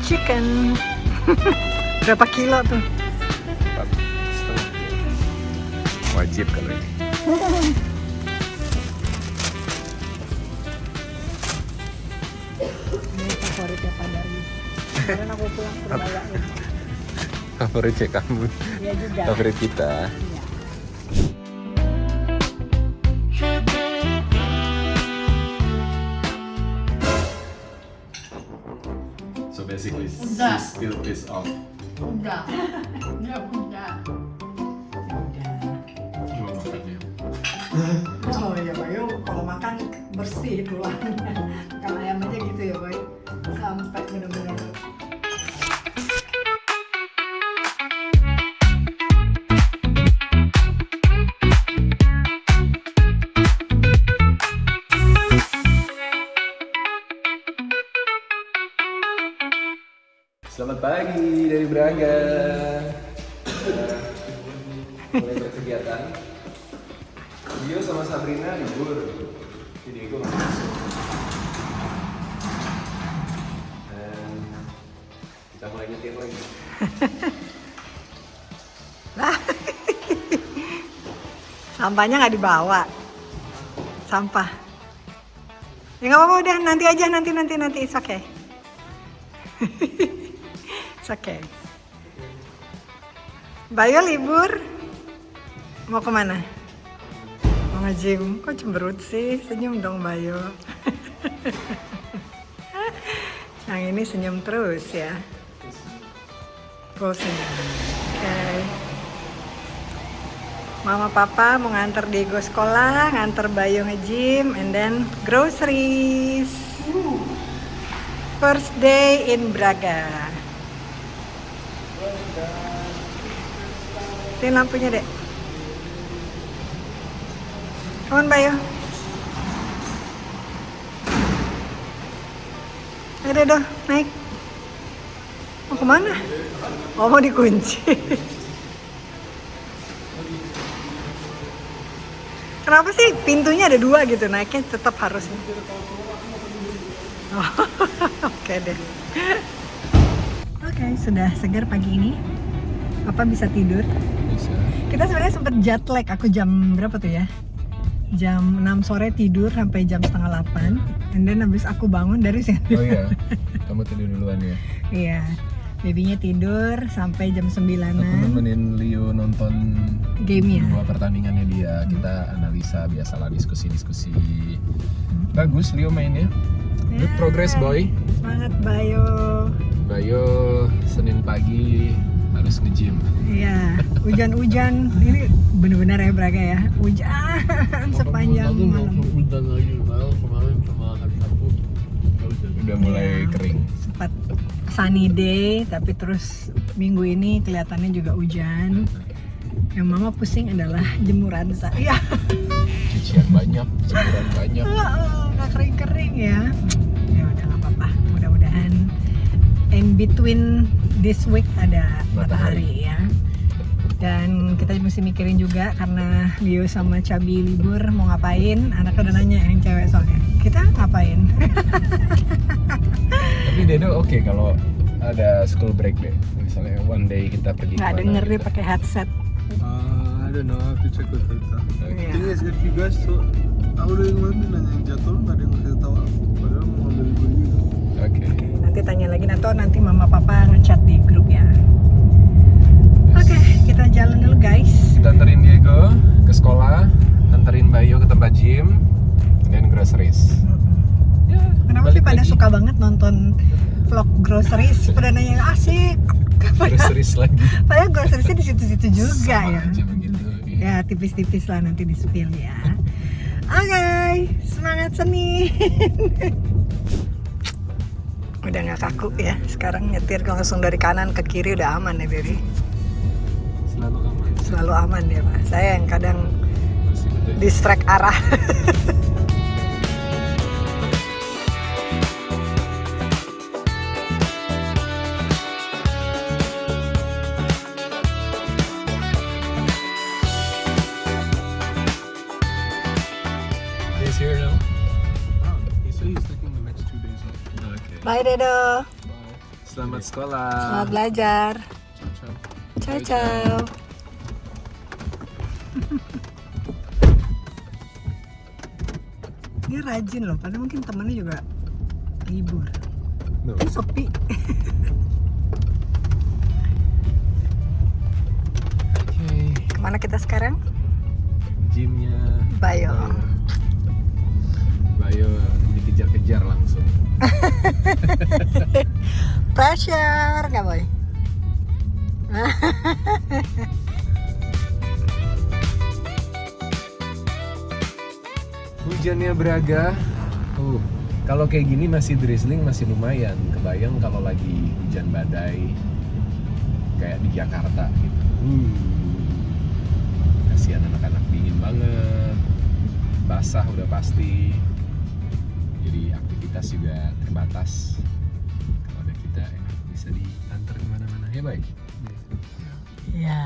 chicken. Berapa kilo tuh? 4,5 wajib kalau ini. Ini favoritnya Pak Darwi. Kemarin aku pulang Surabaya ini. Favoritnya kamu. Iya juga. Favorit kita. Iya. So basically, Udah. she's still pissed off. Udah. Ya udah. Mau makan ya? Oh ya Bayu, kalau makan bersih tulangnya. Kalau ayam aja gitu ya Boy. Sampai benar-benar. Selamat pagi dari Braga. Mulai berkegiatan. Dio sama Sabrina libur. Jadi gue masih masuk. Dan kita mulai nyetir lagi. Sampahnya nggak dibawa. Sampah. Ya nggak apa-apa udah, nanti aja, nanti it's okay. It's okay. Bayu libur. Mau kemana? Mau nge-gym. Kok cemberut sih? Senyum dong Bayu. Yang ini senyum terus ya. Senyum. Oke. Mama Papa mau nganter Diego sekolah, nganter Bayu nge-gym, and then groceries. First day in Braga. Sini lampunya dek. Come on Bayu. Ayo naik. Mau kemana? Oh mau dikunci. Kenapa sih pintunya ada 2 gitu, naiknya tetap harus. Oh, oke deh. Oke, sudah segar pagi ini. Papa bisa tidur. Bisa. Kita sebenarnya sempet jet lag. Aku jam berapa tuh ya? Jam 6 sore tidur sampai jam setengah 8. And then habis aku bangun dari sini. Oh iya, kamu tidur duluan ya? Iya. Babynya tidur sampai jam 9-an. Aku nemenin Leo nonton Game-nya. 2 pertandingannya dia. Kita analisa, biasalah diskusi-diskusi. Bagus Leo mainnya. Good progress boy. Semangat Bayu. Bayo Senin pagi harus nge-gym. Iya, hujan-hujan. Ini bener-bener ya Braga ya. Hujan sepanjang malam. Udah lagi kemarin sama hari Sabtu. Udah mulai Iya. kering. Sempat sunny day, tapi terus minggu ini kelihatannya juga hujan. Yang mama pusing adalah jemuran saya. Cucian banyak, jemuran banyak. Nggak kering-kering ya. Ya udah nggak apa-apa. Mudah-mudahan in between this week ada matahari ya. Dan kita mesti mikirin juga karena Leo sama Cabi libur mau ngapain. Anaknya udah nanya yang cewek soalnya. Kita ngapain? Tapi Dedo oke kalau ada school break deh. Misalnya one day kita pergi Nggak kemana denger gitu. dia pakai headset. I don't know, I have to check with Rita. Iya. Thing is, if you guys aku udah kemarin nanyain jadwal, nggak ada yang kasih tahu aku. Padahal mau ngambil libur juga. Oke. Nanti tanya lagi nanti mama papa ngechat di grup ya. Oke, kita jalan dulu guys. Kita anterin Diego ke sekolah, anterin Bayo ke tempat gym, dan groceries. Ya, Kenapa sih balik pada lagi. suka banget nonton vlog groceries? Pada nanya asik. Groceries lagi. Padahal groceries-nya di situ-situ juga Sama ya. aja begitu. Iya. Ya tipis-tipis lah nanti di spill ya. Oke, semangat Senin. Udah nggak kaku ya. Sekarang nyetir langsung dari kanan ke kiri udah aman ya baby. Selalu aman. Selalu aman ya Pak. Saya yang kadang Masih ada. distract arah. He's here now. He said he's taking the next 2 days off. Okay. Bye Dedo. Bye. Selamat sekolah. Selamat belajar. Ciao. Ciao ciao. Dia rajin loh, padahal mungkin temannya juga libur. No. Ini sepi. Oke. Kemana kita sekarang? Gymnya Bayo. Bayo dikejar-kejar langsung. Pressure, nggak boy? Hujannya beraga. Kalau kayak gini masih drizzling masih lumayan. Kebayang kalau lagi hujan badai kayak di Jakarta gitu. Kasihan anak-anak, dingin banget. Basah udah pasti. Jadi aktivitas juga terbatas. Kalau ada kita enak bisa diantar kemana-mana. Ya baik. Ya.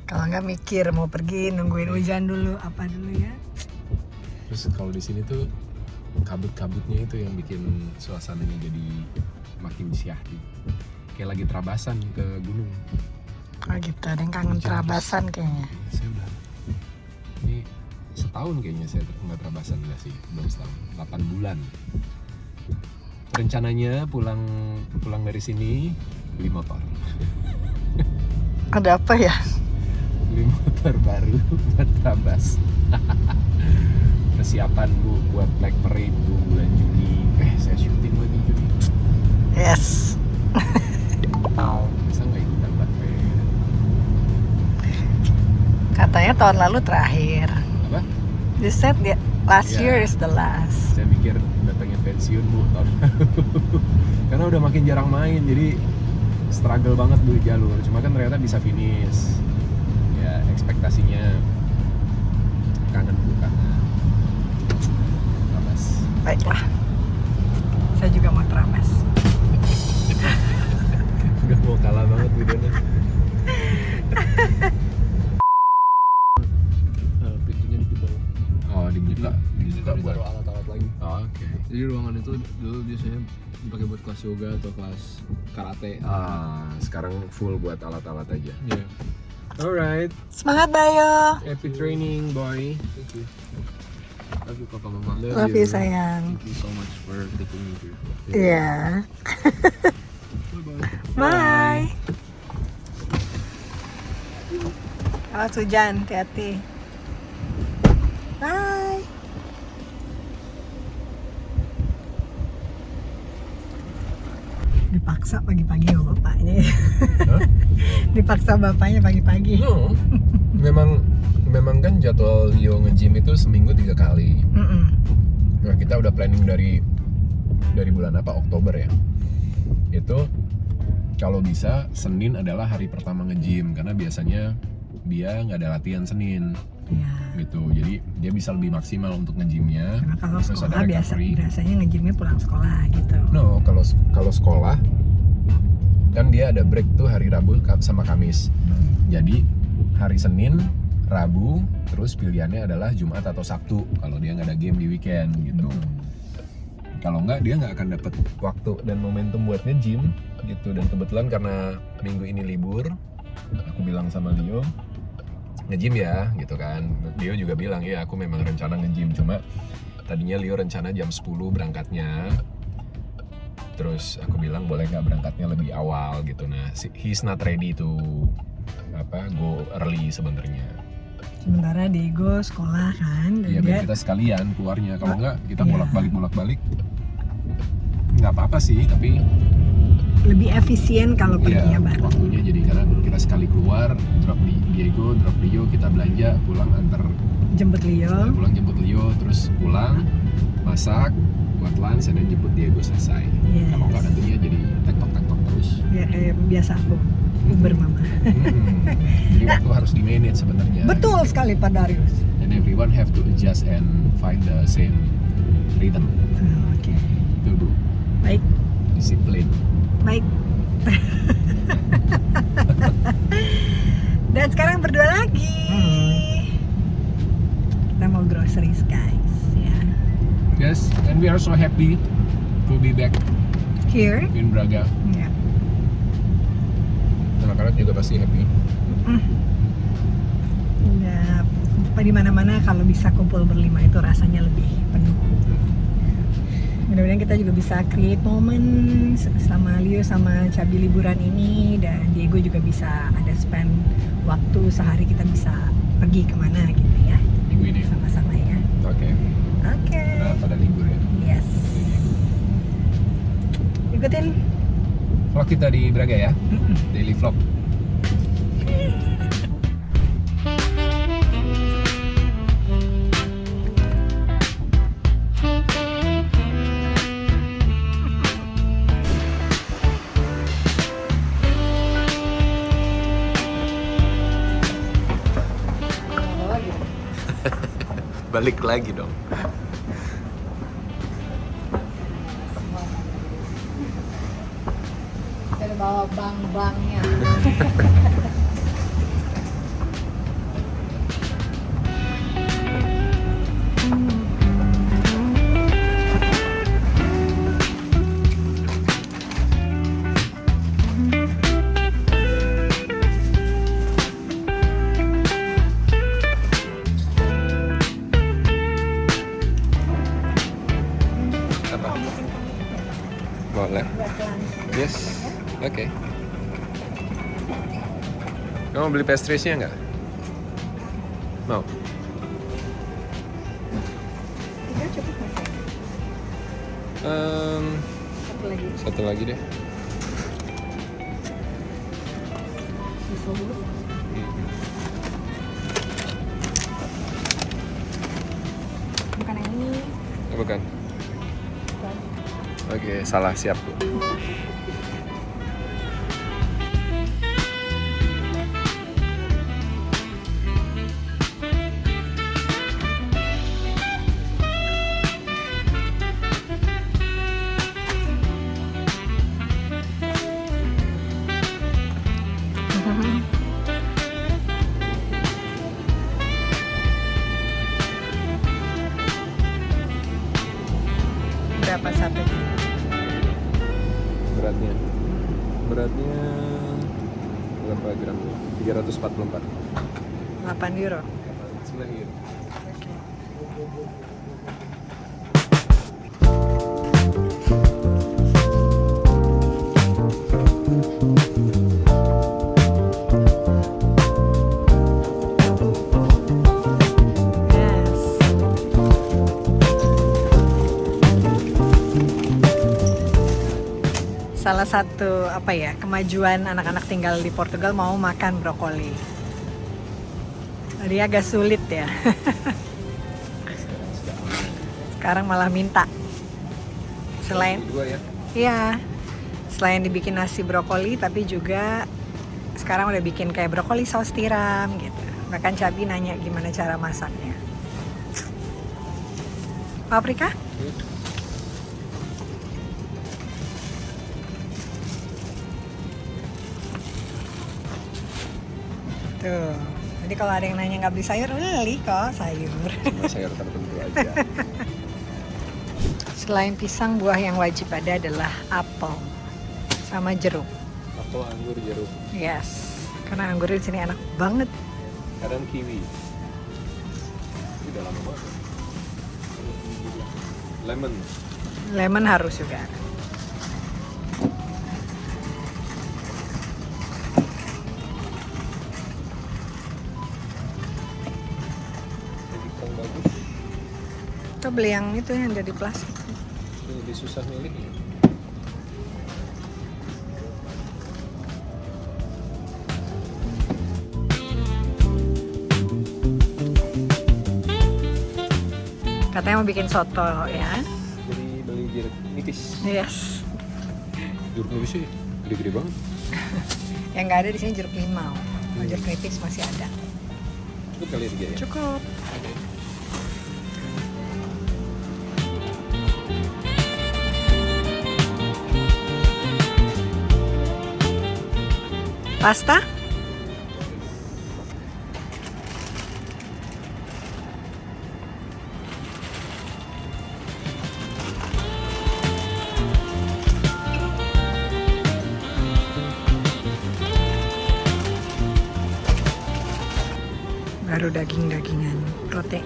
Kalau nggak mikir mau pergi, nungguin hujan dulu, apa dulu ya? Terus kalau di sini tuh kabut-kabutnya itu yang bikin suasananya jadi makin syahdu. Kayak lagi terabasan ke gunung. Oh gitu, ada yang kangen terabasan kayaknya. Saya udah ini setahun kayaknya saya nggak terabasan, nggak sih, belum setahun, 8 bulan. Rencananya pulang dari sini beli motor. Ada apa ya? Beli motor baru buat terabas. Persiapan Bu buat Black Parade Bu bulan Juni. Saya syuting lagi Juni. Yes. Bisa nggak ikutan Black Parade? Katanya tahun lalu terakhir. Apa? They said last Yeah. year is the last. Saya mikir udah pengen pensiun Bu tahun lalu. Karena udah makin jarang main, jadi struggle banget Bu di jalur. Cuma kan ternyata bisa finish. Ya ekspektasinya kangen Bu karena terabas. Baiklah. Saya juga mau terabas. Udah mau kalah banget Bu Dona. Pintunya di bawah. Oh dibuka buat. Taruh alat-alat lagi. Oh, oke. Jadi ruangan itu dulu biasanya dipakai buat kelas yoga atau kelas karate. Sekarang full buat alat-alat aja. Iya. Alright, Semangat Bayo. happy training boy. Thank you. Love you Papa Mama. Love you sayang. Thank you so much for taking me here. Iya. Bye-bye. Bye. Awas hujan, hati-hati. Bye. Dipaksa pagi-pagi sama bapaknya. Hah? Dipaksa bapaknya pagi-pagi. No, memang kan jadwal Leo nge-gym itu seminggu 3 kali. Nah kita udah planning dari bulan apa, Oktober ya. Itu kalau bisa Senin adalah hari pertama nge-gym karena biasanya dia nggak ada latihan Senin. Ya. Gitu, jadi dia bisa lebih maksimal untuk nge-gymnya. Karena kalau Terus ada sekolah recovery. biasanya nge-gymnya pulang sekolah gitu. No, kalau sekolah kan dia ada break tuh hari Rabu sama Kamis. Jadi hari Senin, Rabu, terus pilihannya adalah Jumat atau Sabtu kalau dia nggak ada game di weekend gitu. Kalau nggak dia nggak akan dapat waktu dan momentum buat nge-gym gitu. Dan kebetulan karena minggu ini libur, aku bilang sama Leo nge-gym ya gitu kan. Leo juga bilang ya aku memang rencana nge-gym, cuma tadinya Leo rencana jam 10 berangkatnya. Terus aku bilang boleh nggak berangkatnya lebih awal gitu. Nah, he's not ready to go early sebenarnya. Sementara Diego sekolah kan, dan Iya, dia biar kita sekalian keluarnya. Kalau nggak kita Iya. bolak-balik nggak apa-apa sih, tapi lebih efisien kalau perginya ya, bareng. waktunya jadi karena kita sekali keluar, drop Diego, drop Leo, kita belanja, pulang antar, Jemput Leo. pulang jemput Leo, terus pulang masak buat lunch, dan jemput Diego selesai. Yes. Kalau nggak nantinya jadi tektok terus. Ya kayak biasa aku Uber mama. Jadi waktu harus di manage sebenarnya. Betul sekali Pak Darius. And everyone have to adjust and find the same rhythm. Oke. Itu Bu, Baik, disiplin. baik. Dan sekarang berdua lagi. Kita mau groceries guys ya. Yes, and we are so happy to be back Here. in Braga. Ya. Anak-anak juga pasti happy. Ya, di mana-mana kalau bisa kumpul berlima itu rasanya lebih penuh. Mudah-mudahan kita juga bisa create momen sama Leo sama Cabi liburan ini, dan Diego juga bisa ada spend waktu sehari, kita bisa pergi kemana gitu ya, Minggu ini. sama-sama ya. Oke. Oke. Pada libur ya. Yes. Ikutin. Vlog kita di Braga ya. Daily vlog. Balik lagi dong. Ada bawa bang-bangnya. Apa? Boleh. Yes. Oke. Kamu beli pastries-nya nggak? Mau? Tiga cukup mas ya? Satu lagi. Satu lagi deh. Susu dulu. Bukan yang ini. Bukan. Bukan. Oke, salah, siap. Berapa satu? Beratnya berapa gram? 344. 8 euro. 9 euro. Yes. Salah satu apa ya, kemajuan anak-anak tinggal di Portugal mau makan brokoli. Tadi agak sulit ya. Sekarang malah minta. Selain Dua ya. iya, selain dibikin nasi brokoli, tapi juga sekarang udah bikin kayak brokoli saus tiram gitu. Bahkan Cabi nanya gimana cara masaknya. Paprika? Tuh. Jadi kalau ada yang nanya nggak beli sayur, beli kok sayur. Cuma sayur tertentu aja. Selain pisang, buah yang wajib ada adalah apel sama jeruk. Apel, anggur, jeruk. Yes, karena anggur di sini enak banget. Kadang kiwi. Udah lama banget. Lemon. Lemon harus juga. Yang bagus. Kita beli yang itu yang dari plastik. Ini lebih susah milihnya. Katanya mau bikin soto ya. Jadi beli jeruk nipis. Yes. Jeruk nipisnya gede-gede banget. Yang nggak ada di sini jeruk limau. Kalau jeruk nipis masih ada. Cukup kali ya 3 ya? Cukup. Oke. Pasta? baru daging-dagingan protein.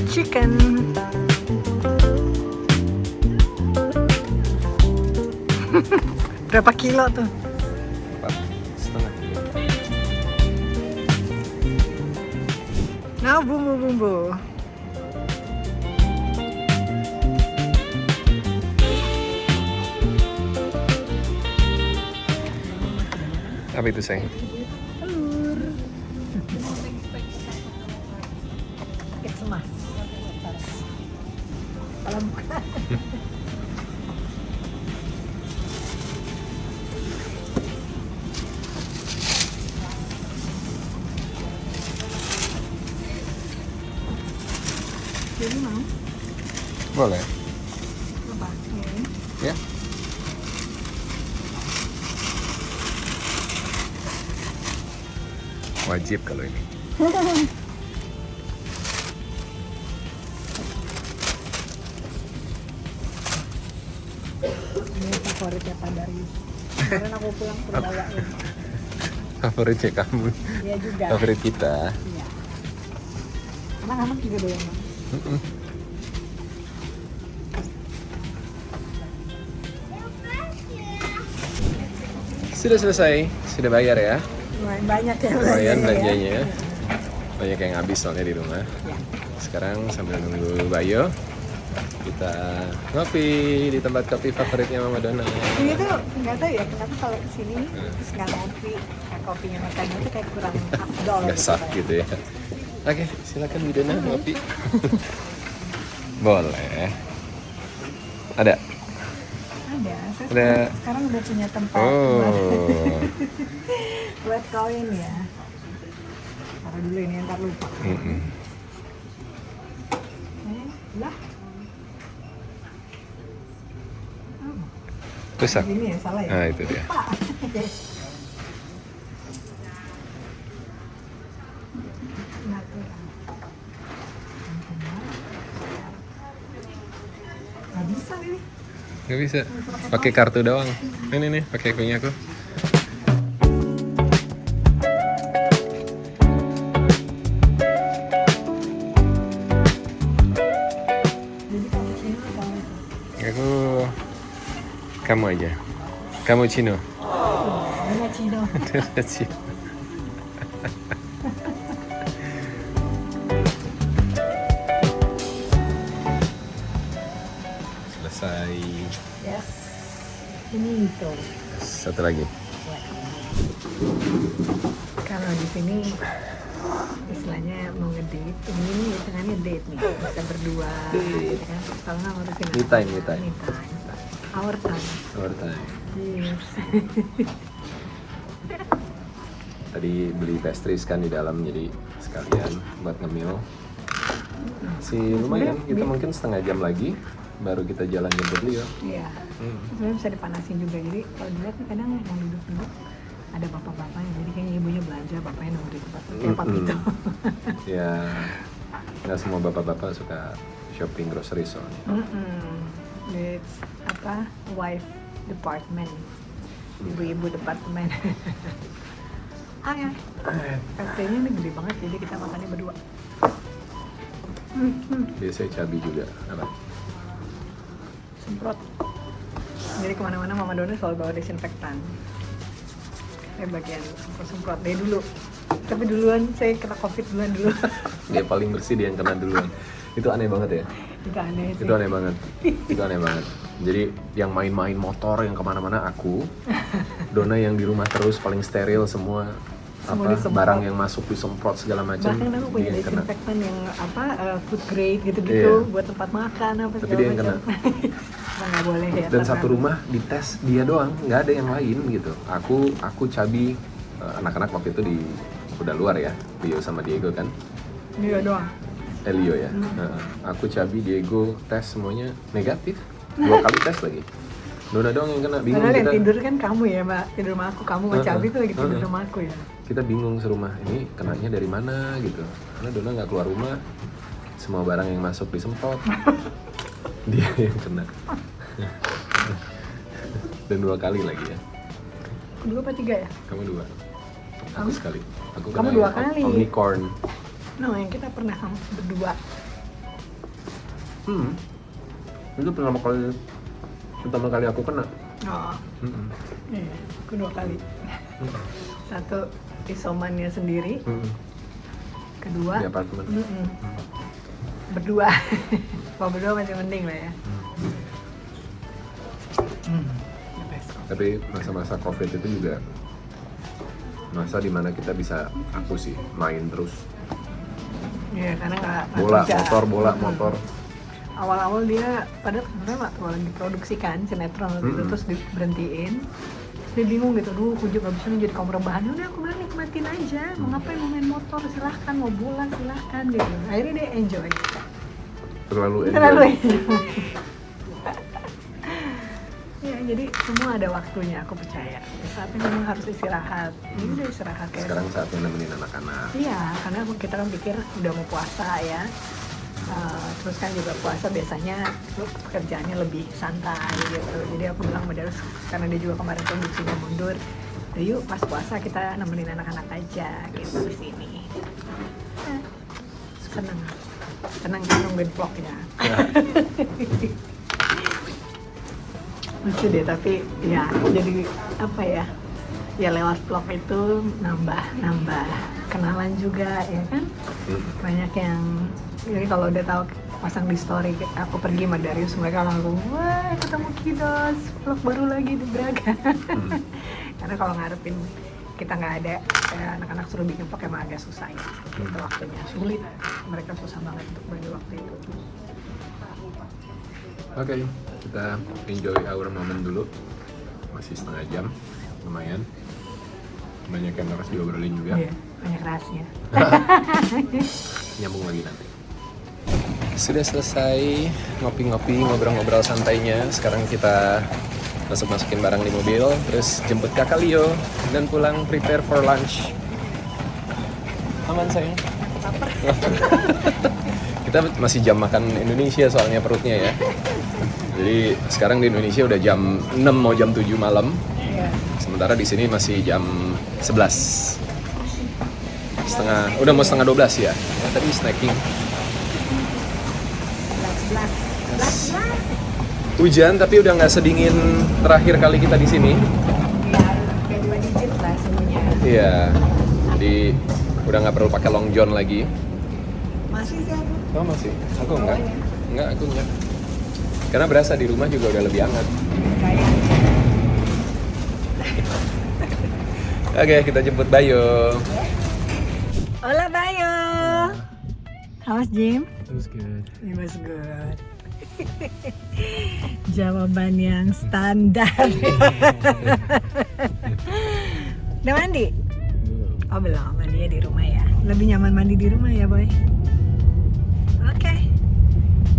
Chicken. Berapa kilo tuh? 4,5 kilo. Nah, bumbu-bumbu. Apa itu sayang? Telur. It's emas. Kalau bukan. Jadi mau? Boleh. Apa? Ini. Ya. Wajib kalau ini. Ini favoritnya Pak Darius. Kemarin aku pulang Surabaya. Favoritnya kamu. Iya juga. Favorit kita. Iya. Anak-anak juga doyan. Bang. Sudah selesai, sudah bayar ya. Lumayan banyak ya Lumayan belanjanya belanjanya. Banyak yang habis soalnya di rumah. Ya. Sekarang sambil nunggu Bayo, kita ngopi di tempat kopi favoritnya Mama Dona. Ini tuh nggak tahu ya kenapa kalau kesini terus nggak ngopi, kayak kopinya makanya itu kayak kurang afdol. Nggak sah gitu ya. Oke, silakan Bu Dona ngopi. Boleh. Ada? Ada. Saya Ada. sekarang udah punya tempat Oh. buat koin ya. Taruh dulu ini ntar lupa. Lah. Rusak. Ini ya salah ya. Nah itu dia. Pak. Nah, tuh. Nggak bisa ini. Nggak bisa. Pakai kartu doang. Ini nih, pakai punya aku. Jadi cappuccino apa itu? Aku kamu aja. Kamu Cino. Ini Cino. Cino. Selesai. Yes. Ini itu. Satu lagi. Kalau di sini istilahnya mau ngedate, ini hitungannya date nih, bisa berdua, gitu kan? Kalau nggak ngurusin Me time, me time. Me time. Our time. Our time. Yes. Tadi beli pastries kan di dalam, jadi sekalian buat ngemil. Lumayan, kita mungkin setengah jam lagi baru kita jalan jemput Leo. Iya. Sebenarnya bisa dipanasin juga. Jadi kalau dilihat nih kadang yang duduk-duduk ada bapak-bapaknya. Jadi kayaknya ibunya belanja, bapaknya nunggu di tempat tempat gitu. Ya, nggak semua bapak-bapak suka shopping grocery soalnya. It's apa? Wife department. Ibu-ibu departemen. Ya. Pastinya ini gede banget, jadi kita makannya berdua. Biasanya cabai juga. Apa? Semprot. Jadi kemana-mana Mama Dona selalu bawa desinfektan. Bagian semprot deh dulu. Tapi duluan saya kena COVID duluan dulu. Dia paling bersih, dia yang kena duluan. Itu aneh banget ya. Itu aneh sih. Itu aneh banget. Itu aneh banget. Jadi yang main-main motor yang kemana-mana aku, Dona yang di rumah terus paling steril semua. Semua Apa disemprot. Barang yang masuk disemprot segala macam. Bahkan aku punya dia yang kena. desinfektan yang food grade gitu-gitu Iya. buat tempat makan apa Tapi segala dia yang macam. Nggak boleh ya. Dan satu rumah dites dia doang, nggak ada yang lain gitu. Aku Cabi, anak-anak waktu itu udah luar ya, Leo sama Diego kan. Dia doang. Leo ya. Aku Cabi, Diego tes semuanya negatif. 2 kali tes lagi. Dona doang yang kena, bingung Padahal yang kita. tidur kan kamu ya, Mbak. Tidur sama aku. Kamu sama Cabi tuh lagi tidur sama aku ya. Kita bingung serumah ini kenanya dari mana gitu. Karena Dona nggak keluar rumah, semua barang yang masuk disemprot. Dia yang kena. Dan 2 kali lagi ya. 2 apa 3 ya? Kamu 2. Aku sekali. Aku Kamu kena 2 yang kali. Omnicorn. No, yang kita pernah berdua. Itu pertama kali aku kena. Oh, iya. Aku 2 kali. Satu isomannya sendiri. Kedua. Di apartemen. Berdua. Kalau berdua masih mending lah ya. The best. Tapi masa-masa COVID itu juga masa dimana kita bisa, aku sih, main terus. Iya, karena nggak Bola, kerja. motor, bola, motor. Awal-awal dia padahal sebenarnya waktu lagi diproduksi kan sinetron gitu, terus diberhentiin. Terus dia bingung gitu, aduh aku juga nggak bisa nih jadi kaum rebahan. Udah aku bilang nikmatin aja, mau ngapain, mau main motor silahkan, mau bola silahkan gitu. Akhirnya dia enjoy. Terlalu enjoy. Ya jadi semua ada waktunya, aku percaya. Di saatnya memang harus istirahat. Ini udah istirahat kayak. Sekarang saatnya nemenin anak-anak. Iya, karena kita kan pikir udah mau puasa ya. Terus kan juga puasa biasanya pekerjaannya lebih santai gitu. Jadi aku bilang sama Darus, karena dia juga kemarin produksinya mundur, yuk pas puasa kita nemenin anak-anak aja gitu di sini. Senang kan nungguin vlognya. Lucu deh, tapi ya jadi apa ya? Ya lewat vlog itu nambah kenalan juga ya kan. Banyak yang, jadi kalau udah tahu pasang di story aku pergi sama Darius, mereka langsung wah ketemu Kidos, vlog baru lagi di Braga. Karena kalau ngarepin kita nggak ada, anak-anak suruh bikin vlog emang agak susah ya. Itu waktunya sulit, mereka susah banget untuk bagi waktu itu. Oke, kita enjoy our moment dulu. Masih setengah jam, lumayan. Banyak yang harus diobrolin juga. Iya, banyak rahasia. Nyambung lagi nanti. Sudah selesai ngopi-ngopi, ngobrol-ngobrol santainya. Sekarang kita masukin barang di mobil, terus jemput kakak Leo dan pulang prepare for lunch. Aman sayang? Lapar. Kita masih jam makan Indonesia soalnya perutnya ya. Jadi sekarang di Indonesia udah jam 6 mau jam 7 malam. Iya. Sementara di sini masih jam 11. Udah mau setengah 12 ya. Tadi snacking. 11. Hujan tapi udah nggak sedingin terakhir kali kita di sini. Ya, kayak 2 digit lah semuanya. Iya. Jadi udah nggak perlu pakai long john lagi. Masih sih aku. Oh masih? Aku enggak. Enggak, aku enggak. Karena berasa di rumah juga udah lebih hangat. Kayak. Oke, kita jemput Bayo. Hola Bayo. How was Jim? It was good. It was good. Jawaban yang standar. Udah mandi? Oh belum, mandinya di rumah ya. Lebih nyaman mandi di rumah ya Boy. Oke,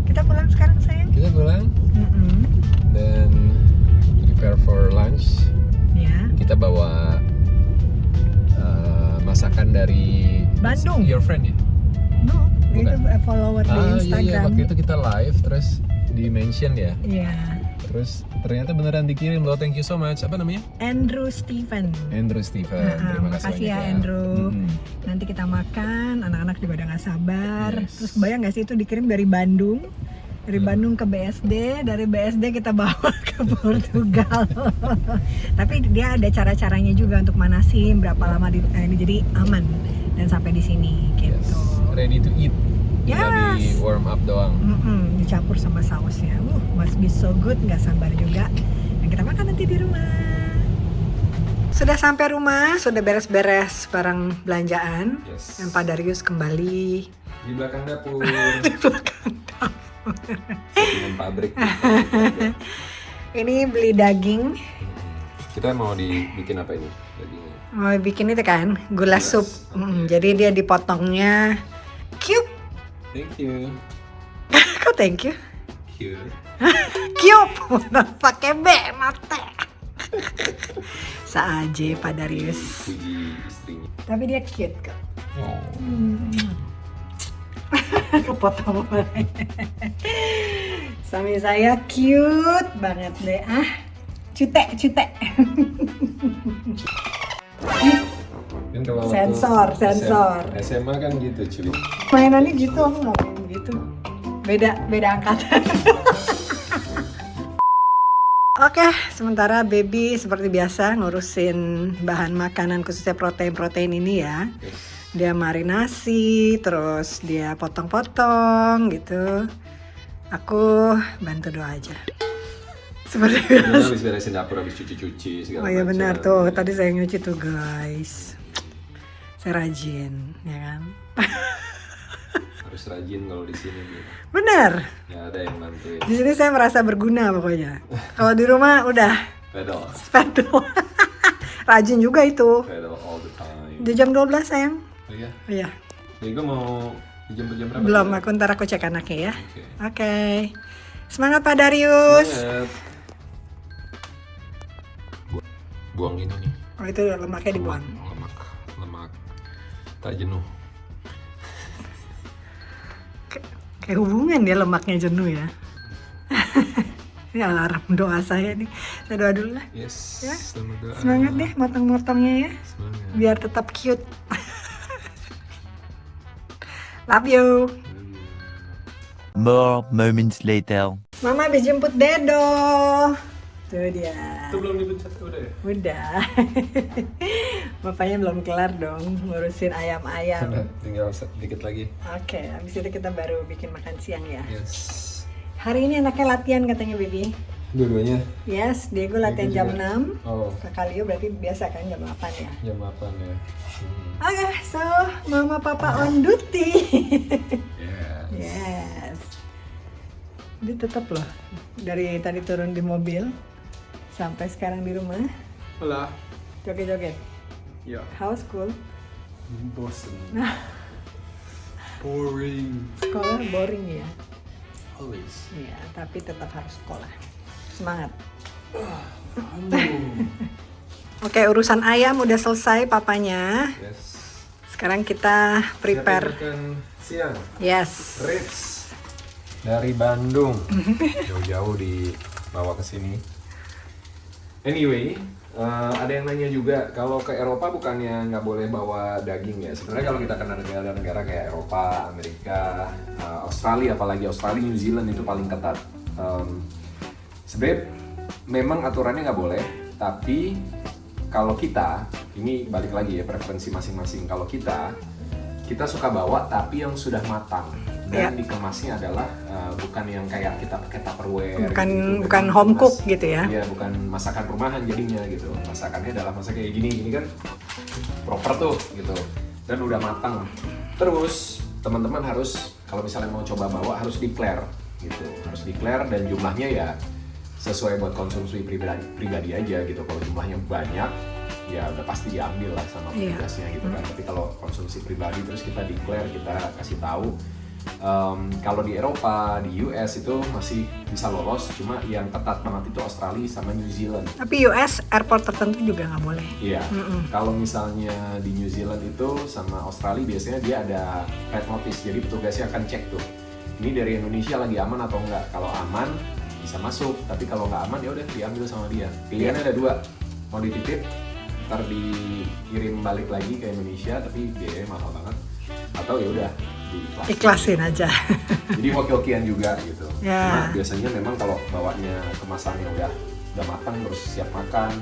kita pulang sekarang sayang. Kita pulang dan prepare for lunch. Ya. Kita bawa masakan dari Bandung. Your friend ya? No, Bukan. itu follower di Iya, Instagram. waktu itu kita live terus di mention ya. Iya. Terus ternyata beneran dikirim loh, thank you so much. Apa namanya? Andrew Steven. Andrew Steven. Terima kasih Makasih ya banyak Andrew. Nanti kita makan, anak-anak juga udah gak sabar. Yes. Terus kebayang gak sih itu dikirim dari Bandung? Dari Bandung ke BSD, dari BSD kita bawa ke Portugal. Tapi dia ada cara-caranya juga untuk manasin berapa lama ini, jadi aman dan sampai di sini gitu. Yes. Ready to eat. Tinggal di warm up doang. Dicampur sama sausnya. Must be so good, nggak sabar juga. Dan kita makan nanti di rumah. Sudah sampai rumah, sudah beres-beres barang belanjaan. Yes. Dan Pak Darius kembali Di belakang dapur. di belakang dapur. Dengan pabrik. Ini beli daging. Kita mau dibikin apa ini? Dagingnya. Mau bikin itu kan, gula sup. Jadi dia dipotongnya cube. Thank you. Kok thank you? Cute. Cube. Pakai B mate. Saaje Pak Darius. Puji istrinya. Tapi dia cute kok. Oh. Kepotong banget. Suami saya cute banget deh. Cute. Kan kalau waktu Sensor. SMA kan gitu cuy. Mainannya gitu, aku nggak main gitu. Beda angkatan. Oke, sementara baby seperti biasa ngurusin bahan makanan khususnya protein ini ya. Dia marinasi, terus dia potong-potong gitu. Aku bantu doa aja. Seperti biasa. Habis beresin dapur, habis cuci-cuci segala Oh iya macam. benar tuh, tadi saya nyuci tuh guys. Saya rajin, ya kan? Harus rajin kalau di sini gitu. Benar. Ya ada yang bantuin. Di sini saya merasa berguna pokoknya. Kalau di rumah udah Pedal rajin juga itu. all the time. Di jam 12 sayang. Oh iya. Iya. Diego mau dijemput jam berapa? Belum, ntar aku cek anaknya ya. Oke. Oke. Semangat Pak Darius. Semangat. Buang ini nih. Oh itu lemaknya dibuang. Lemak. Tak jenuh. Kayak hubungan ya lemaknya jenuh ya. Ini alarm doa saya nih. Saya doa dulu lah. Yes. Ya. Selamat doa. Semangat deh motong-motongnya ya. Semangat. Biar tetap cute. Love you. More moments later. Mama habis jemput Dedo. Tuh dia. Itu belum dipencet udah ya? Udah. Bapaknya belum kelar dong ngurusin ayam-ayam. Tinggal sedikit lagi. Oke, habis itu kita baru bikin makan siang ya. Yes. Hari ini anaknya latihan katanya baby. Dua-duanya. Yes, Diego latihan Diego jam juga. 6. Oh, Kakalio berarti biasa kan jam 8 ya. jam 8 ya. Oke, so mama papa on duty. Yes. Yes. Dia tetap loh dari tadi turun di mobil sampai sekarang di rumah Hola. joget-joget. Ya. How's school? Bosen. Boring. Sekolah boring ya. Always. Iya, tapi tetap harus sekolah. Semangat. Oke, urusan ayam udah selesai papanya. Yes. Sekarang kita prepare. Siapin makan siang. Yes. Ritz dari Bandung. Jauh-jauh dibawa ke sini. Anyway, ada yang nanya juga kalau ke Eropa bukannya nggak boleh bawa daging ya? Sebenarnya kalau kita ke negara-negara kayak Eropa, Amerika, Australia, apalagi Australia, New Zealand itu paling ketat. Sebenarnya memang aturannya nggak boleh, tapi kalau kita, ini balik lagi ya preferensi masing-masing. Kalau kita suka bawa tapi yang sudah matang dan dikemasnya adalah bukan yang kayak kita pakai Tupperware. Bukan home cook gitu ya? Iya, bukan masakan rumahan jadinya gitu. Masakannya adalah masak kayak gini kan proper tuh gitu dan udah matang. Terus teman-teman harus kalau misalnya mau coba bawa harus declare gitu, harus declare dan jumlahnya ya sesuai buat konsumsi pribadi aja gitu. Kalau jumlahnya banyak ya udah pasti diambil lah sama petugasnya gitu kan. Tapi kalau konsumsi pribadi terus kita declare, kita kasih tahu. Kalau di Eropa, di US itu masih bisa lolos, cuma yang ketat banget itu Australia sama New Zealand. Tapi US airport tertentu juga nggak boleh. Iya. Kalau misalnya di New Zealand itu sama Australia biasanya dia ada red notice, jadi petugasnya akan cek tuh. Ini dari Indonesia lagi aman atau enggak? Kalau aman bisa masuk, tapi kalau nggak aman ya udah diambil sama dia. Pilihannya ada dua, mau dititip, ntar dikirim balik lagi ke Indonesia, tapi biayanya mahal banget. Atau ya udah Ikhlasin aja. Jadi hoki-hokian juga gitu. Ya. Nah, biasanya memang kalau bawanya kemasannya udah matang terus siap makan.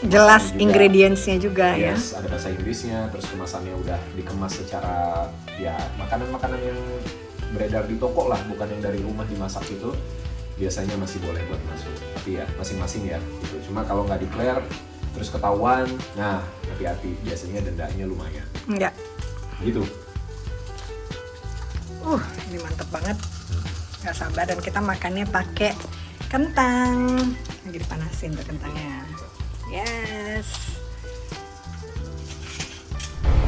Jelas juga, ingredients-nya juga ya. Ada bahasa Inggrisnya, terus kemasannya udah dikemas secara ya makanan-makanan yang beredar di toko lah, bukan yang dari rumah dimasak itu. Biasanya masih boleh buat masuk. Tapi ya masing-masing ya gitu. Cuma kalau nggak declare terus ketahuan, nah hati-hati, biasanya dendanya lumayan. Enggak. Gitu. Ini mantep banget. Gak sabar, dan kita makannya pakai kentang. Lagi dipanasin tuh kentangnya. Yes.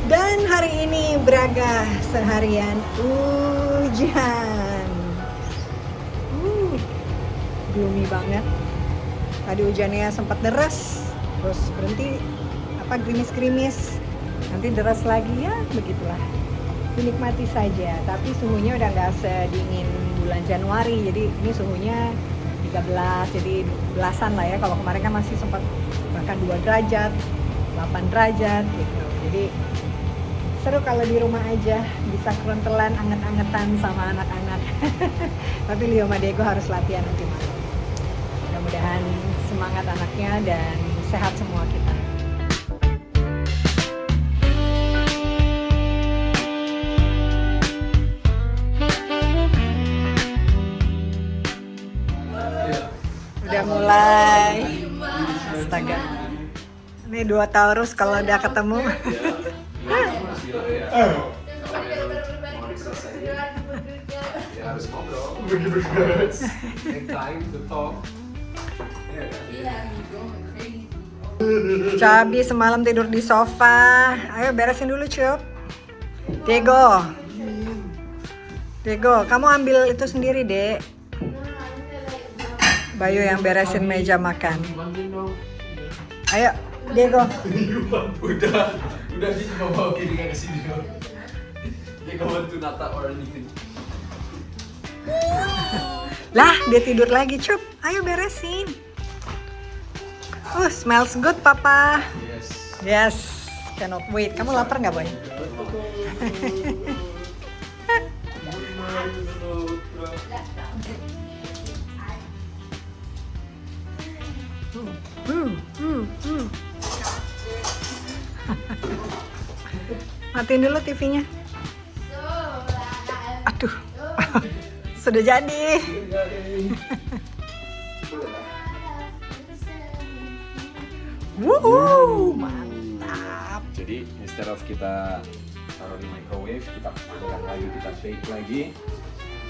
Dan hari ini Braga seharian hujan. gloomy banget. Tadi hujannya sempat deras, terus berhenti gerimis-gerimis, nanti deras lagi, ya begitulah. Dinikmati saja, tapi suhunya udah nggak sedingin bulan Januari, jadi ini suhunya 13, jadi belasan lah ya. Kalau kemarin kan masih sempat bahkan 2 derajat, 8 derajat gitu. Jadi seru kalau di rumah aja, bisa kerontelan, anget-angetan sama anak-anak. Tapi Leo sama Diego harus latihan nanti malam. Mudah-mudahan semangat anaknya dan sehat semua kita. Udah mulai. Astaga. Ini 2 Taurus kalau udah ketemu. Harus ngobrol. Take time to talk. Cabi semalam tidur di sofa. Ayo beresin dulu, Cup. Diego. Diego, kamu ambil itu sendiri, Dek. Bayu yang beresin meja makan. Ayo, Diego. Udah dia cuma bawa kiri ke sini doang. Dia gak want to nata or anything. Lah, dia tidur lagi, Cup. Ayo beresin. Smells good, Papa. Yes. Yes, cannot wait. Kamu lapar nggak, Boy? Matiin dulu TV-nya. Aduh, sudah jadi. Wuhu, mantap. Jadi instead of kita taruh di microwave, kita panggang lagi, kita bake lagi,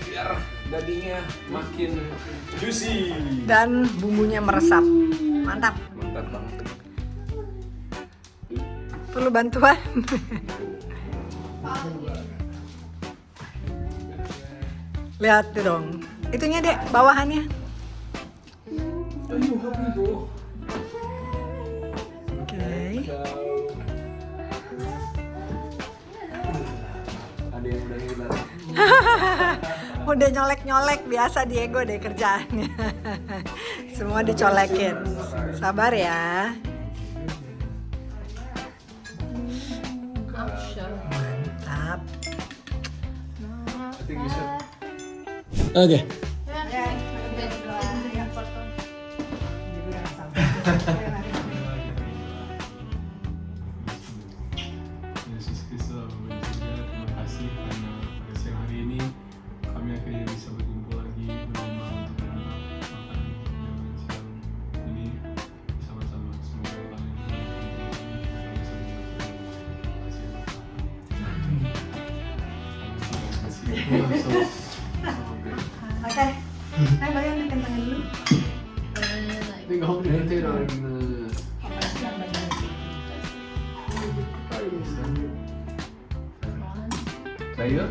biar dagingnya makin juicy. Dan bumbunya meresap. Mantap. Mantap banget. Perlu bantuan? Lihat tuh dong. Itunya, Dek, bawahannya. Oke. Ada yang udah hilang. Udah nyolek-nyolek, biasa Diego deh kerjaannya. Semua dicolekin. Sabar ya. Mantap. I think we should. Okay. Yesus Kristus Bapak juga, terima kasih karena pada siang hari ini kami akhirnya bisa berkumpul lagi bersama untuk makan dengan siang ini bersama-sama. Semoga kami Oke. Ayo Bayu ambilkan tangan dulu. Think home later on Bayu?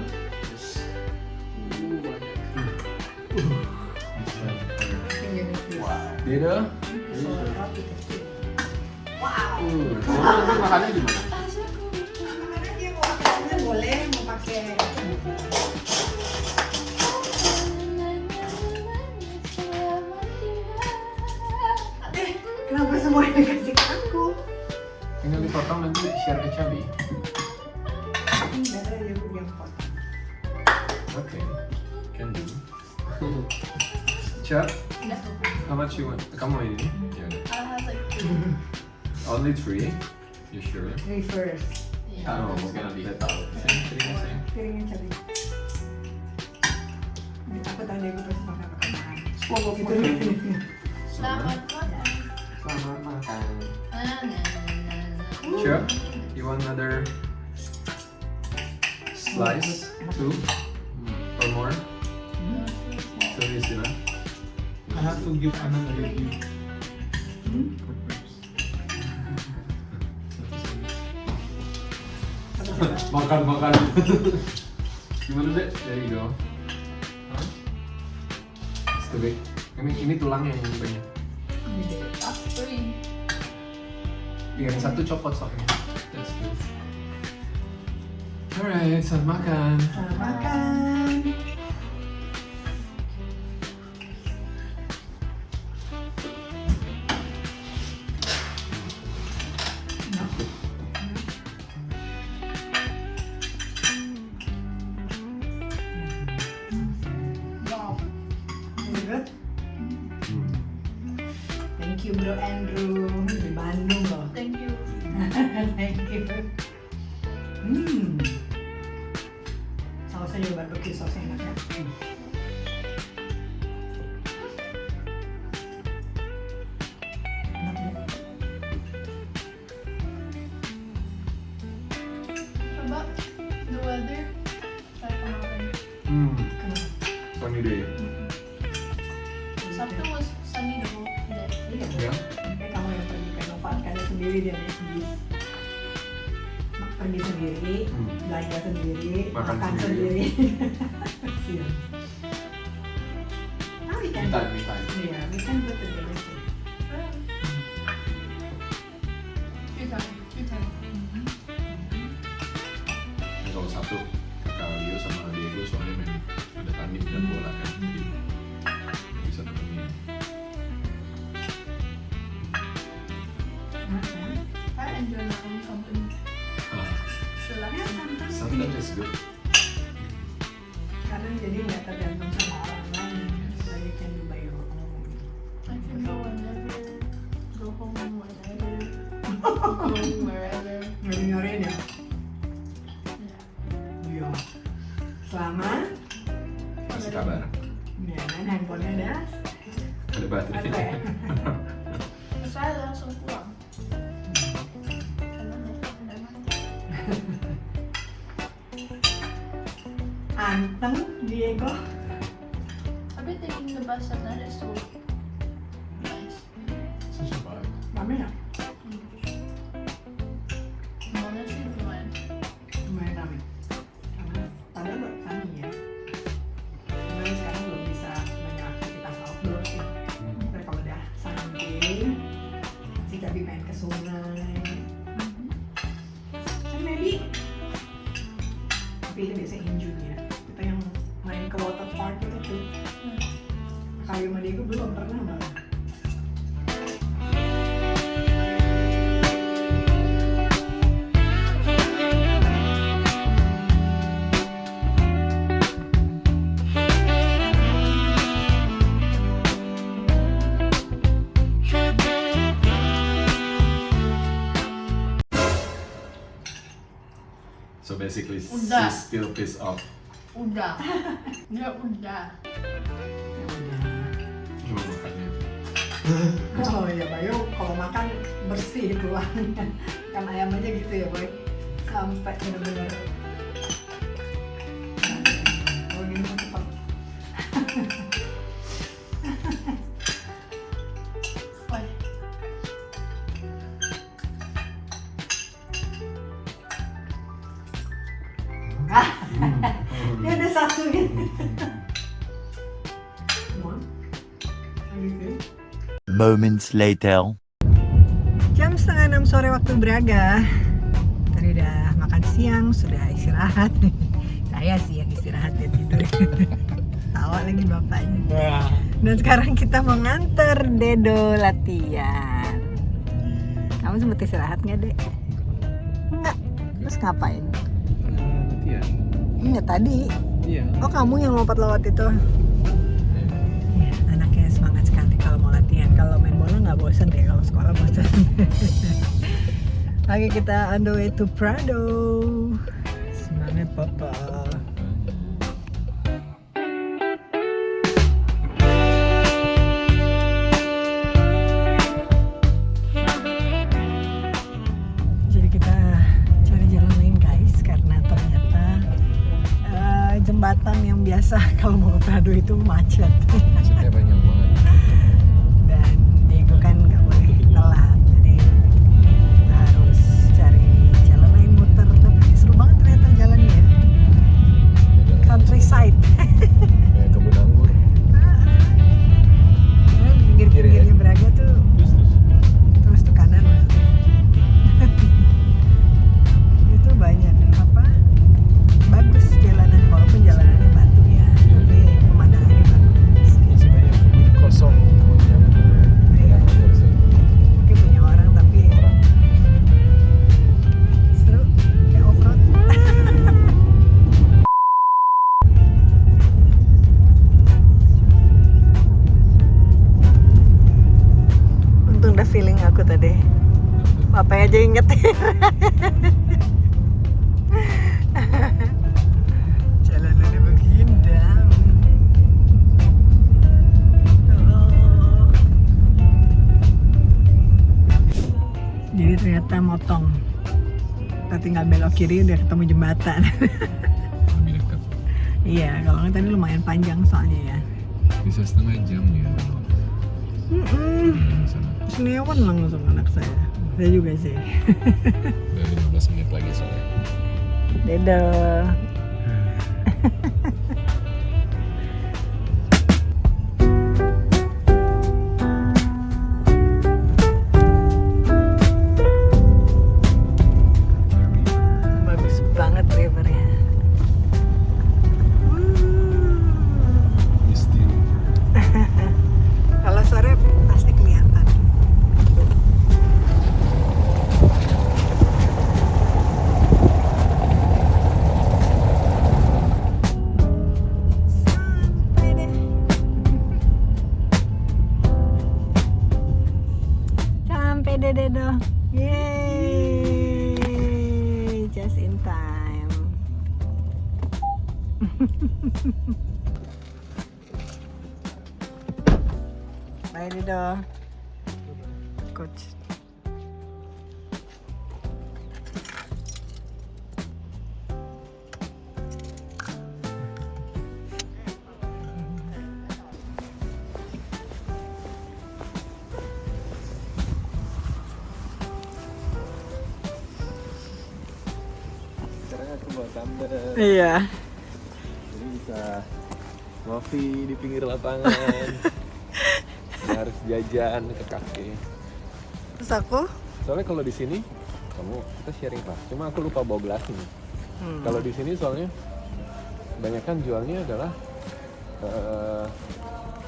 Diego? nanti makannya di mana? Karena dia mau pakai boleh, mau pakai. Kenapa semuanya dikasih ke aku? Tinggal dipotong nanti share ke Cabi. Okay. Can do. Chat? How much you want? Kamu ini? Ya udah. Only 3? You sure? Reverse. Oh, it's gonna be that out. Same. Piringnya cari. Aku tanya gue terus makan makanan. Selamat makan. Sure? You want another slice? 2? Or more? 2 is enough. I have to give Anna a review. Makan. Gimana deh? There you go. It's too big. Ini tulangnya yang banyak. That's 3. Yang satu copot soalnya. That's good. Alright, selamat makan. Selamat makan. Wow. Good. Thank you Bro Andrew di Bandung loh. Thank you. Thank you. Sausnya juga barbecue sausnya enak ya. Enak ya. Coba the weather. Saya kemarin. Kenapa? Sunny day. Sabtu was sunny the whole day. Iya. Ya. Kayak kamu yang pergi ke Nova karena sendiri dia naik bis. Pergi sendiri, belanja sendiri, Makan makan sendiri. sendiri. Iya. Ah, we can. Me time. Iya, we can go to the restaurant. You can. Ini kalau Sabtu kakak Leo sama Diego soalnya main ada tanding dan bola kan, jadi nggak bisa temenin. I enjoy my own company. Ya, sometimes Sometimes it's good. karena jadi nggak tergantung sama orang lain, so you can do by your own. I can go whenever, go home whenever, go wherever. Nyorin ya. Yeah. Iya. Selama, Kasih kabar. ya kan handphonenya ada Ada baterai. apa ya? Terus saya langsung pulang. Karena handphone udah mati. Anteng, Diego. Tapi taking the bus at night is so nice. Such a vibe. Rame ya? Honestly, fun. Lumayan rame. Padahal buat kami ya. Karena sekarang belum bisa banyak aktivitas outdoor sih. Tapi kalau udah samping, si Gabi main ke sungai. And maybe, tapi itu biasanya in June ya. Kita yang main ke water park itu tuh. Kali sama Diego belum pernah malah. So basically, Udah. she's still pissed off. Udah. Ya udah. Ya udah. Cuma makannya. Oh iya Bayu, kalau makan bersih tulangnya. Kan ayam aja gitu ya Boy. Sampai bener-bener. Kalau gini mah cepet. Why? Dia ada satu gitu. Come on. Everything. Moments later. Jam 5:30 sore waktu Braga. Tadi udah makan siang, sudah istirahat. Saya sih yang istirahat, dia tidur. Tawa lagi bapaknya. Dan sekarang kita mau nganter Dedo latihan. Kamu sempat istirahat nggak, Dek? Enggak. Terus ngapain? Latihan. Enggak tadi. Iya. Oh, kamu yang lompat-lompat itu. Ya, anaknya semangat sekali kalau mau latihan. Kalau main bola nggak bosan deh, kalau sekolah bosan. Oke, kita on the way to Prado. Semangat Papa. Jadi kita cari jalan lain guys, karena ternyata jembatan yang biasa kalau mau ke Prado itu macet. Macetnya banyak banget. Dan Diego kan nggak boleh telat, jadi kita harus cari jalan lain muter. Tapi seru banget ternyata jalannya ya. Countryside. Kayak kebun anggur. aja yang nyetir. Jalanannya begindang. Oh. Jadi ternyata motong. Kita tinggal belok kiri udah ketemu jembatan. Lebih dekat. Iya, kalau nggak tadi lumayan panjang soalnya ya. Bisa setengah jam ya. Senewan langsung anak saya. Saya juga sih. Udah 15 menit lagi soalnya. Dadah. Bagus banget rivernya. Misty River. Kalau sore pasti kelihatan. Sampai deh. Sampai deh Dedo. Yeay, just in time. Bye Dedo. Coach. Sekarang aku bawa tumbler. Iya. Jadi bisa ngopi di pinggir lapangan. Nggak harus jajan ke kafe. Terus aku? Soalnya kalau di sini kita sharing Pak. Cuma aku lupa bawa gelas ini. Kalau di sini soalnya kebanyakan jualnya adalah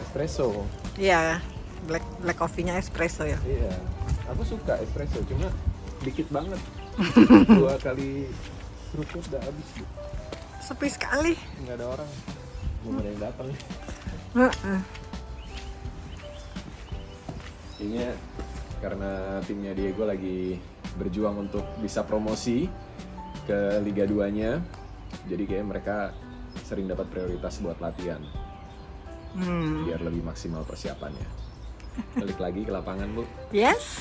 espresso. Iya, black coffee-nya espresso ya. Iya. Aku suka espresso, cuma dikit banget. 2 kali seruput udah habis. Sepi sekali. Nggak ada orang. Belum ada yang datang. Kayaknya karena timnya Diego lagi berjuang untuk bisa promosi ke Liga 2-nya, jadi kayak mereka sering dapat prioritas buat latihan biar lebih maksimal persiapannya. Balik lagi ke lapangan, Bu. Yes.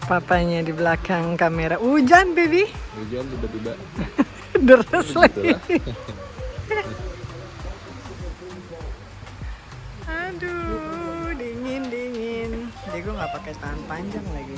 Papanya di belakang kamera. Hujan, baby. Hujan tiba-tiba. Deras lagi. Begitulah. Aduh, dingin. Diego nggak pakai tahan panjang lagi.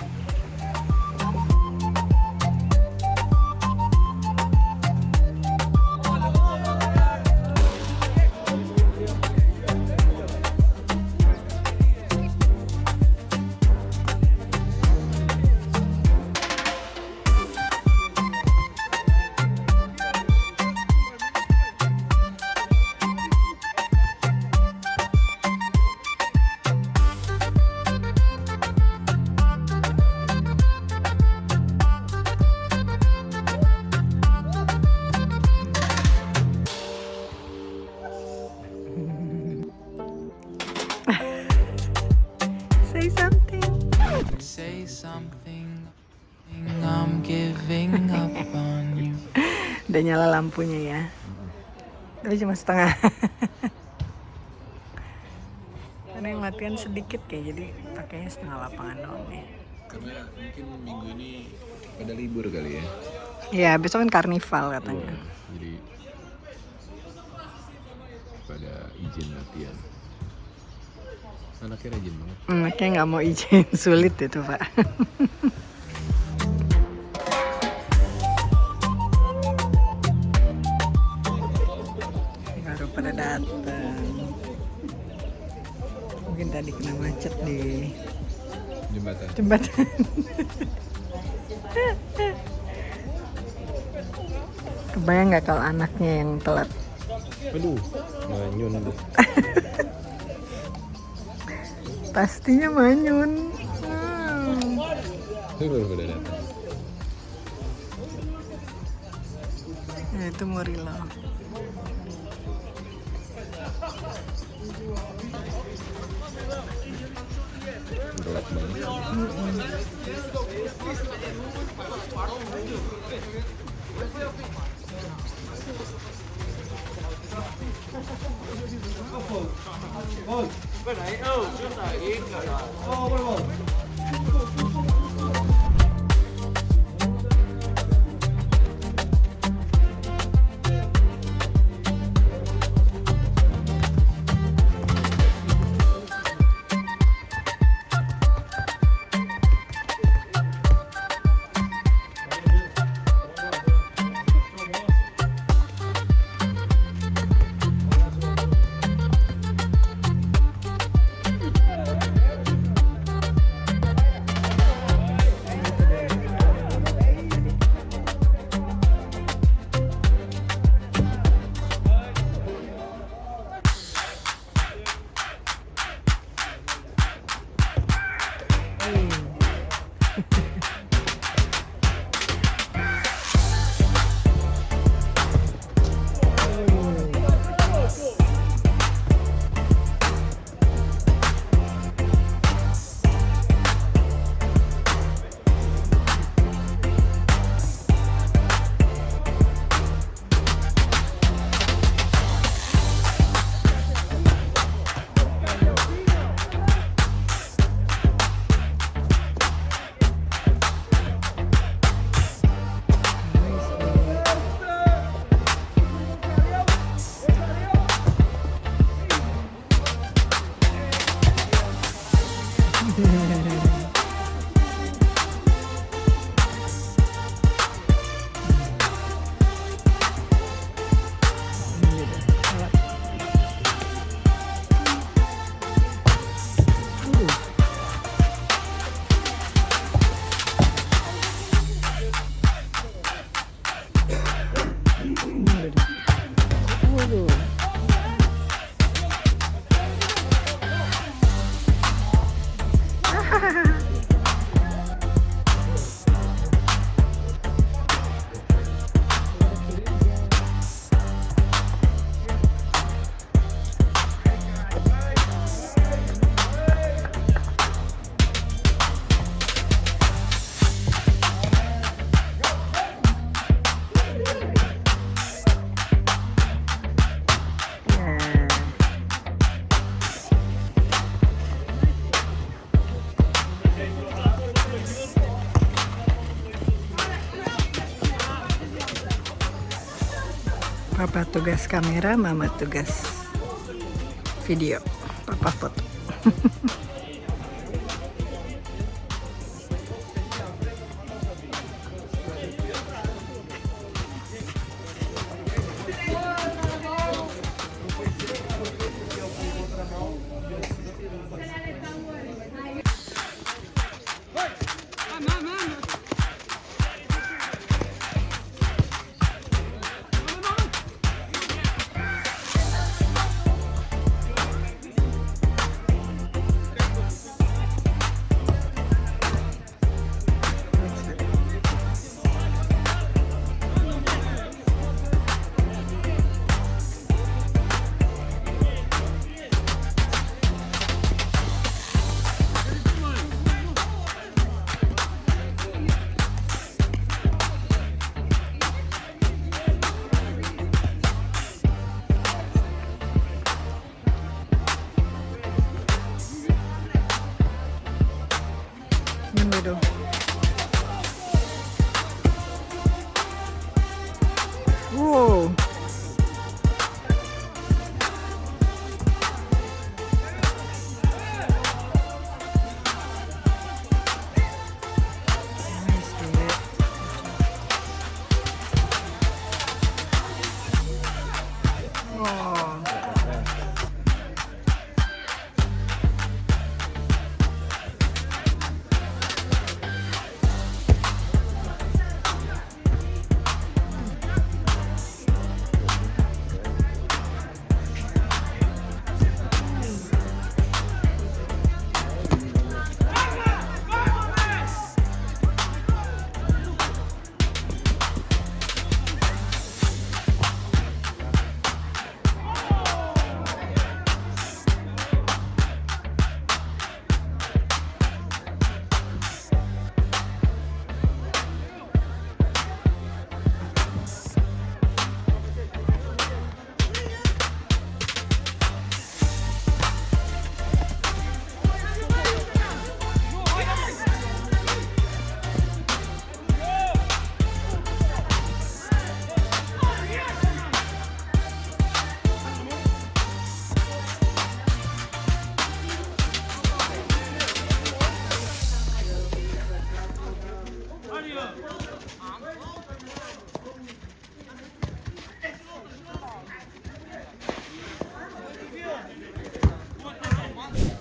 Say something. Say something, I'm giving up on you. Udah nyala lampunya ya. Tapi cuma setengah. Karena yang latihan sedikit kayak jadi pakainya setengah lapangan doang nih. Karena mungkin minggu ini pada libur kali ya. Iya, besok kan karnival katanya. Jadi pada izin latihan. Anaknya rajin banget. Anaknya nggak mau izin, sulit itu Pak. Baru pada datang. Mungkin tadi kena macet di jembatan. Kebayang nggak kalau anaknya yang telat? Aduh, manyun tuh. Pastinya Manyun. Udah datang. Ya, itu Morila. Gelap banget. Papa tugas kamera, Mama tugas video. Papa foto.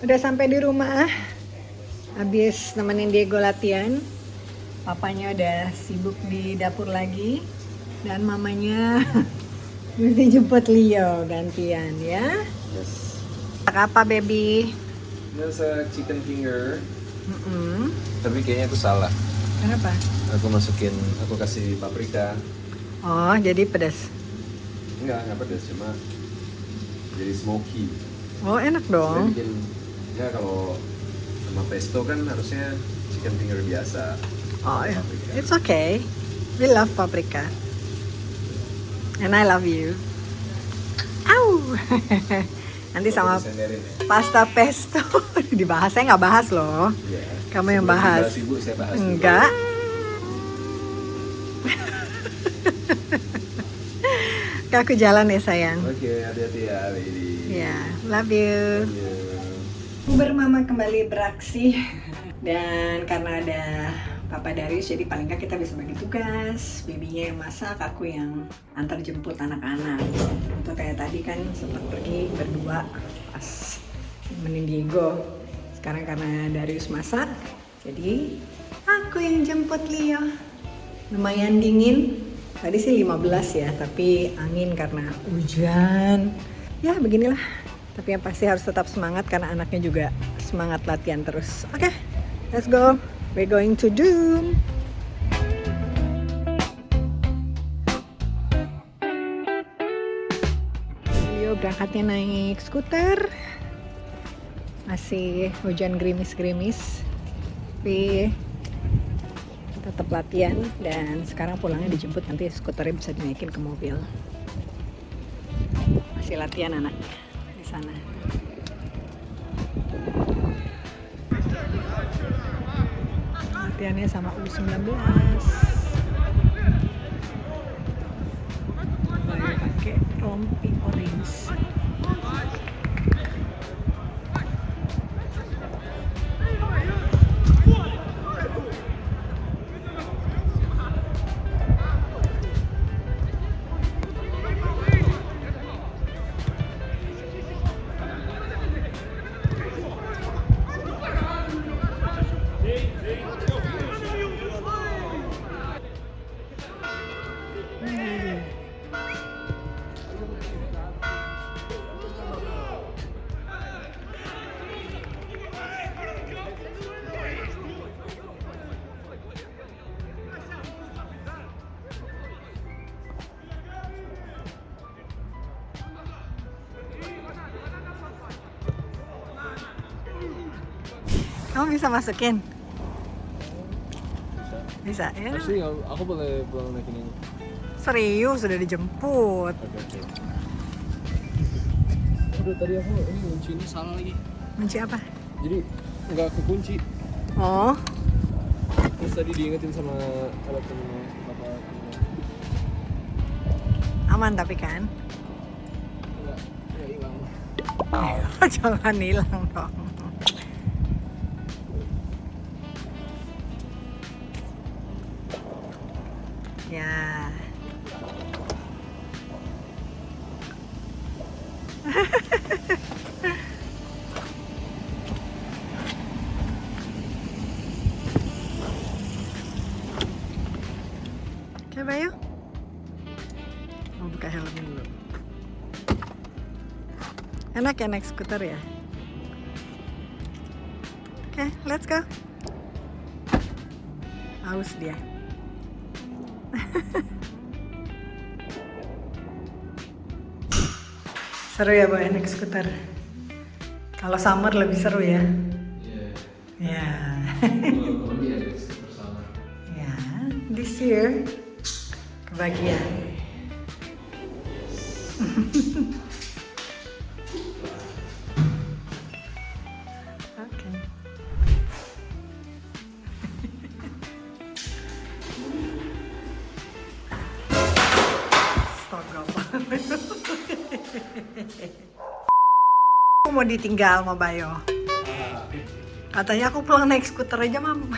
Udah sampai di rumah. Habis nemenin Diego latihan. Papanya udah sibuk di dapur lagi. Dan mamanya mesti jemput Leo gantian ya. Yes. Apa baby? This chicken finger. Mm-mm. Tapi kayaknya itu salah. Kenapa? Aku kasih paprika. Oh, jadi pedas. Enggak pedas, cuma jadi smoky. Oh, enak Saya dong. bikin, ya kalau sama pesto kan harusnya chicken finger biasa. Oh, yeah. Paprika. It's okay. We love paprika. And I love you. Au. Nanti sama Disenderin ya? pasta pesto dibahas. Saya nggak bahas loh. Iya. Kamu yang Sebelum bahas. dibahas, Ibu, saya bahas dulu. Enggak. Kak, aku jalan ya sayang. Oke, hati-hati ya, lady. Ya, love you. Iya. Uber Mama kembali beraksi. Dan karena ada Papa Darius, jadi paling nggak kita bisa bagi tugas. Babynya yang masak, aku yang antar jemput anak-anak. Untuk kayak tadi kan sempat pergi berdua pas nemenin Diego. Sekarang karena Darius masak, jadi aku yang jemput Leo. Lumayan dingin. Tadi sih 15 ya, tapi angin karena hujan. Ya beginilah. Tapi yang pasti harus tetap semangat karena anaknya juga semangat latihan terus. Oke, let's go. We're going to do. Leo berangkatnya naik skuter. Masih hujan gerimis-gerimis. Tapi tetap latihan dan sekarang pulangnya dijemput, nanti skuternya bisa dinaikin ke mobil. Masih latihan anaknya di sana. Latihannya sama U19. Lagi pakai rompi orange. Kamu bisa masukin? Bisa ya? Asli aku boleh pulang naikin ini. Serius, sudah dijemput. Oke. Udah tadi aku ini kunci ini salah lagi. Kunci apa? Jadi nggak kekunci. Oh, Terus tadi diingetin sama alat temennya bapak. aman tapi kan? Nggak hilang. Jangan hilang dong. Ya. Oke, Bayu. Mau buka helmnya dulu. Enak ya naik skuter ya? Oke, let's go. Haus dia. Seru ya Boy naik skuter. Kalau summer lebih seru ya. Ya. Ya, this year kebagian. Oke. Astaga. Aku mau ditinggal sama Bayo. Katanya aku pulang naik skuter aja, Mam.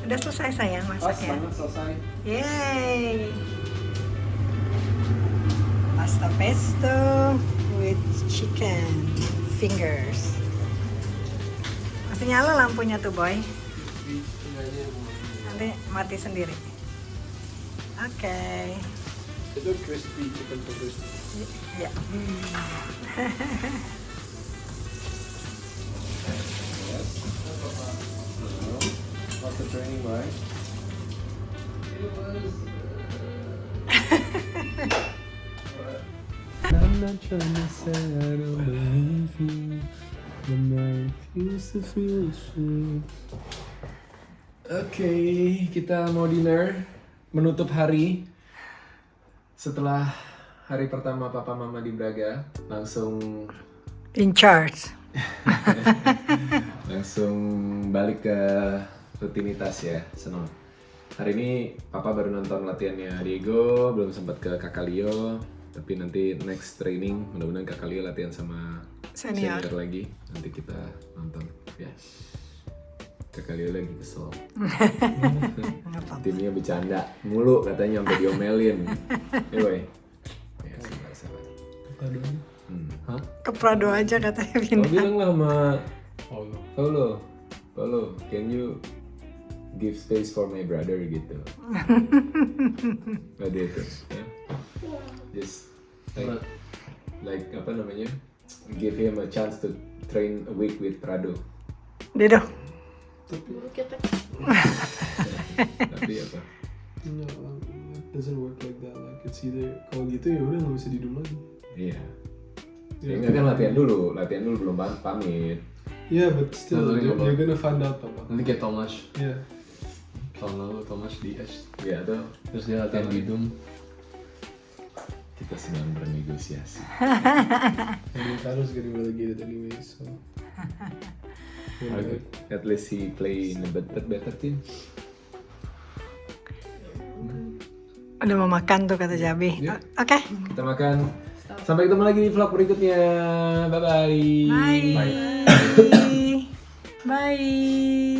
Udah selesai sayang masaknya. Selesai. Yeay. Pasta pesto with chicken. fingers. Masih nyala lampunya tuh boy. Nanti mati sendiri. Oke. Itu crispy, chicken fingers. Ya. What's the training, boy? I'm not trying to say I don't believe you, but I refuse to feel ashamed. Oke, kita mau dinner, menutup hari. Setelah hari pertama papa mama di Braga, langsung In charge. langsung balik ke rutinitas ya, seneng. Hari ini papa baru nonton latihannya Diego, belum sempat ke Kakak Leo, tapi nanti next training mudah-mudahan Kakak Leo latihan sama Senior. lagi, nanti kita nonton ya. Kakak Leo lagi kesel. Nggak apa-apa. Timnya bercanda mulu katanya sampai diomelin. Anyway. Ya, sabar. Ke Prado aja katanya Kau pindah. bilang lah sama Allah. Paulo, can you give space for my brother gitu. Gak dia tuh, ya. Just like apa namanya? Give him a chance to train a week with Prado. Dedo. Tapi apa? No, it doesn't work like that. Like it's either kalau gitu ya udah nggak bisa didum lagi. Iya. Ya, enggak kan latihan dulu belum pamit. Yeah, but still, you're gonna find out apa. Nanti kayak Tomas, Yeah. tahun lalu Tomas di S, Iya tuh. terus dia latihan di Dum. Kita sedang bernegosiasi. And Carlos getting relegated anyway, so. At least he play in a better team. Udah mau makan tuh kata Jabi. Iya. Oke. Kita makan. Sampai ketemu lagi di vlog berikutnya. Bye bye. Bye. Bye.